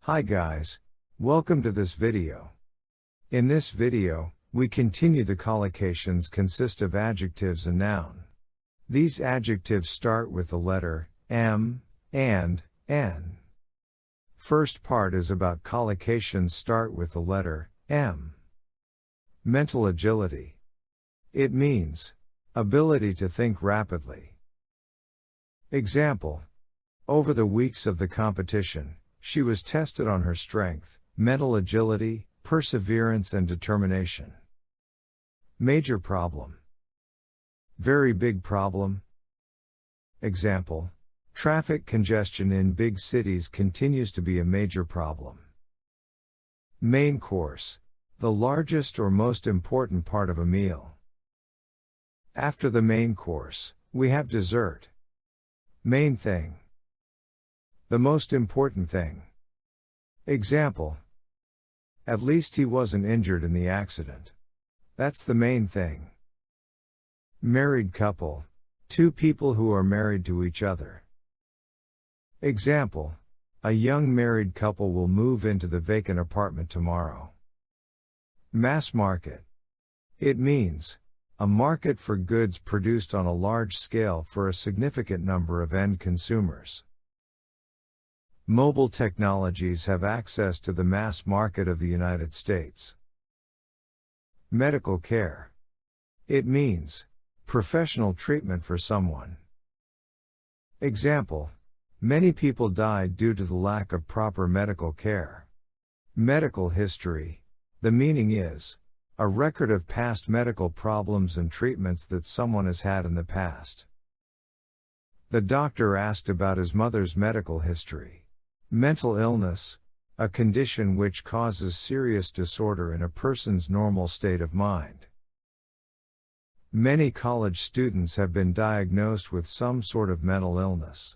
Hi guys, welcome to this video. In this video, we continue the collocations consist of adjectives and noun. These adjectives start with the letter M, and, N. First part is about collocations start with the letter M. Mental agility. It means ability to think rapidly. Example. Over the weeks of the competition, she was tested on her strength, mental agility, perseverance and determination. Major problem. Very big problem. Example. Traffic congestion in big cities continues to be a major problem. Main course. The largest or most important part of a meal. After the main course, we have dessert. Main thing. The most important thing. Example. At least he wasn't injured in the accident. That's the main thing. Married couple. Two people who are married to each other. Example. A young married couple will move into the vacant apartment tomorrow. Mass market. It means a market for goods produced on a large scale for a significant number of end consumers. Mobile technologies have access to the mass market of the United States. Medical care. It means professional treatment for someone. Example. Many people died due to the lack of proper medical care. Medical history. The meaning is a record of past medical problems and treatments that someone has had in the past. The doctor asked about his mother's medical history. Mental illness, a condition which causes serious disorder in a person's normal state of mind. Many college students have been diagnosed with some sort of mental illness.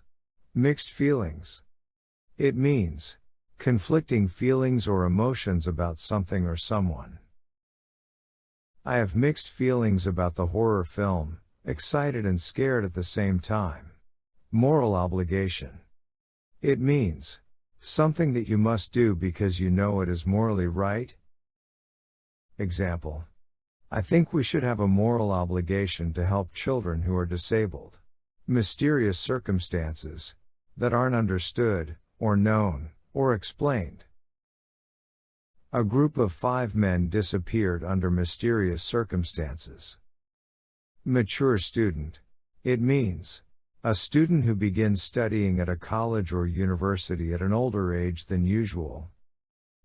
Mixed feelings. It means conflicting feelings or emotions about something or someone. I have mixed feelings about the horror film, excited and scared at the same time. Moral obligation. It means something that you must do because you know it is morally right. Example. I think we should have a moral obligation to help children who are disabled. Mysterious circumstances that aren't understood, or known, or explained. A group of 5 men disappeared under mysterious circumstances. Mature student. It means a student who begins studying at a college or university at an older age than usual.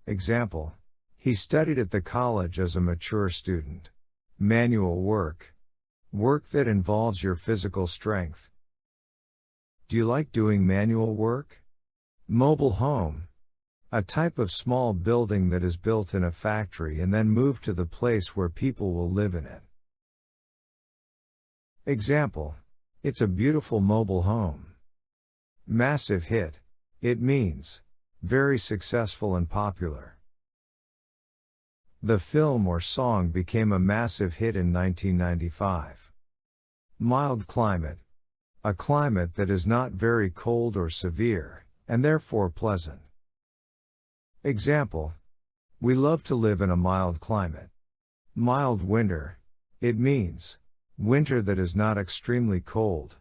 Example. He studied at the college as a mature student. Manual work. Work that involves your physical strength. Do you like doing manual work? Mobile home. A type of small building that is built in a factory and then moved to the place where people will live in it. Example. It's a beautiful mobile home. Massive hit. It means very successful and popular. The film or song became a massive hit in 1995. Mild climate. A climate that is not very cold or severe, and therefore pleasant. Example. We love to live in a mild climate. Mild winter. It means winter that is not extremely cold.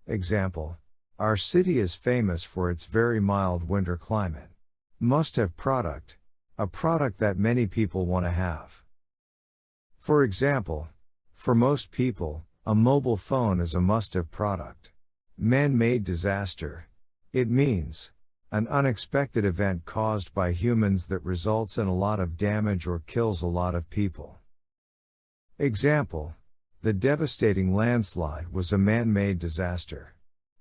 Example. Our city is famous for its very mild winter climate. Must-have product. A product that many people want to have. For example, for most people, a mobile phone is a must-have product. Man-made disaster. It means an unexpected event caused by humans that results in a lot of damage or kills a lot of people. Example. The devastating landslide was a man-made disaster.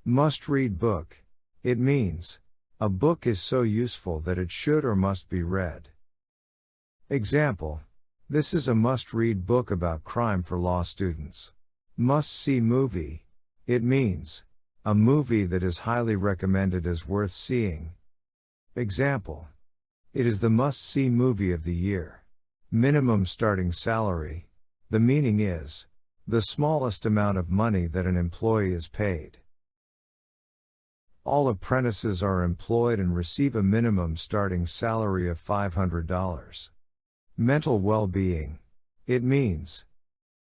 Must-read book. It means a book is so useful that it should or must be read. Example. This is a must-read book about crime for law students. Must-see movie. It means a movie that is highly recommended as worth seeing. Example. It is the must-see movie of the year. Minimum starting salary. The meaning is the smallest amount of money that an employee is paid. All apprentices are employed and receive a minimum starting salary of $500. Mental well-being. It means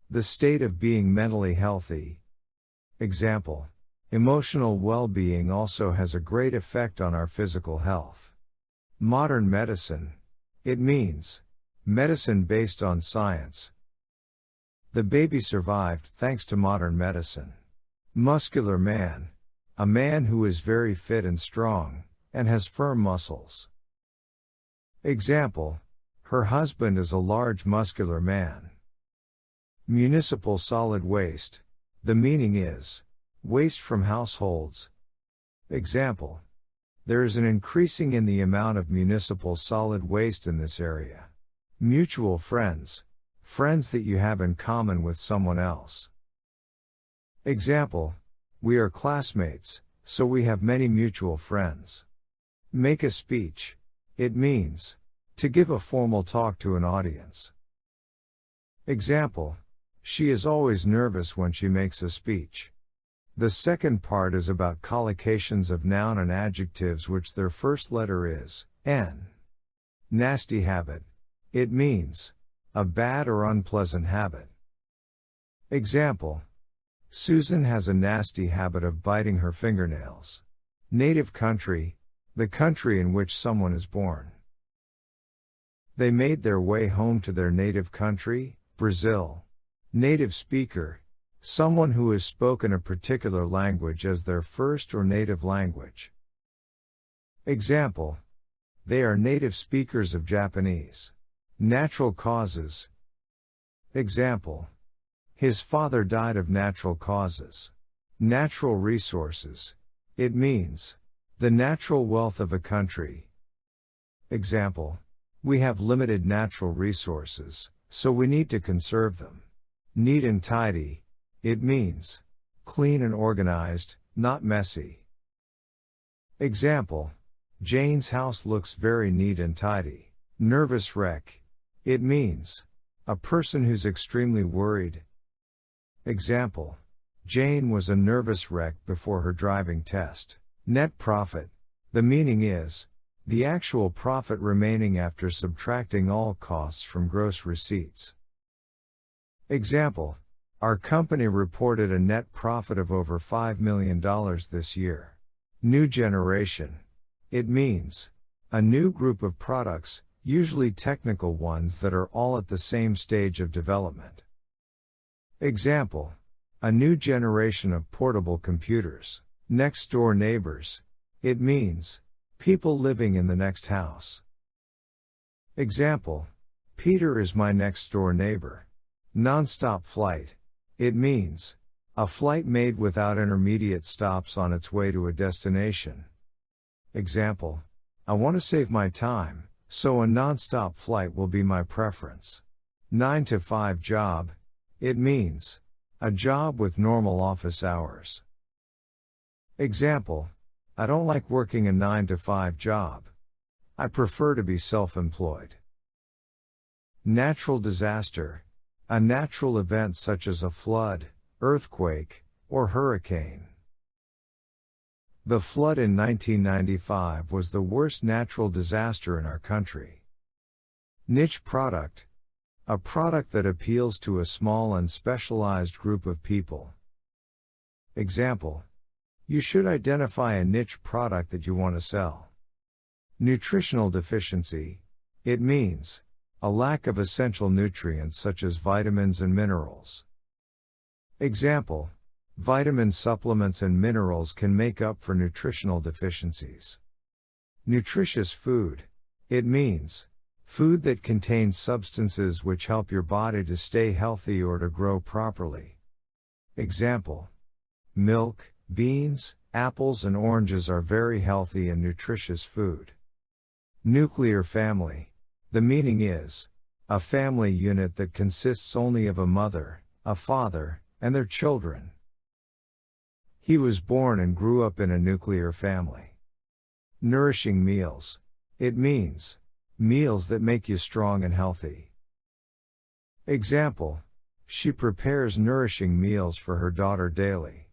the state of being mentally healthy. Example: emotional well-being also has a great effect on our physical health. Modern medicine. It means medicine based on science. The baby survived thanks to modern medicine. Muscular man. A man who is very fit and strong, and has firm muscles. Example: her husband is a large muscular man. Municipal solid waste. The meaning is waste from households. Example: there is an increasing in the amount of municipal solid waste in this area. Mutual friends. Friends that you have in common with someone else. Example: we are classmates, so we have many mutual friends. Make a speech. It means to give a formal talk to an audience. Example: she is always nervous when she makes a speech. The second part is about collocations of noun and adjectives which their first letter is N. Nasty habit. It means a bad or unpleasant habit. Example: Susan has a nasty habit of biting her fingernails. Native country. The country in which someone is born. They made their way home to their native country, Brazil. Native speaker. Someone who has spoken a particular language as their first or native language. Example: they are native speakers of Japanese. Natural causes. Example: his father died of natural causes. Natural resources. It means the natural wealth of a country. Example: we have limited natural resources, so we need to conserve them. Neat and tidy. It means clean and organized, not messy. Example: Jane's house looks very neat and tidy. Nervous wreck. It means a person who's extremely worried. Example: Jane was a nervous wreck before her driving test. Net profit. The meaning is the actual profit remaining after subtracting all costs from gross receipts. Example: our company reported a net profit of over $5 million this year. New generation. It means a new group of products, usually technical ones that are all at the same stage of development. Example: a new generation of portable computers. Next door neighbors. It means people living in the next house. Example: Peter is my next door neighbor. Non-stop flight. It means a flight made without intermediate stops on its way to a destination. Example: I want to save my time, so a non-stop flight will be my preference. 9-to-5 job. It means a job with normal office hours. Example: I don't like working a 9-to-5 job. I prefer to be self-employed. Natural disaster. A natural event such as a flood, earthquake, or hurricane. The flood in 1995 was the worst natural disaster in our country. Niche product. A product that appeals to a small and specialized group of people. Example: you should identify a niche product that you want to sell. Nutritional deficiency. It means a lack of essential nutrients such as vitamins and minerals. Example: vitamin supplements and minerals can make up for nutritional deficiencies. Nutritious food. It means food that contains substances which help your body to stay healthy or to grow properly. Example: milk, beans, apples and oranges are very healthy and nutritious food. Nuclear family. The meaning is a family unit that consists only of a mother, a father, and their children. He was born and grew up in a nuclear family. Nourishing meals. It means meals that make you strong and healthy. Example: she prepares nourishing meals for her daughter daily.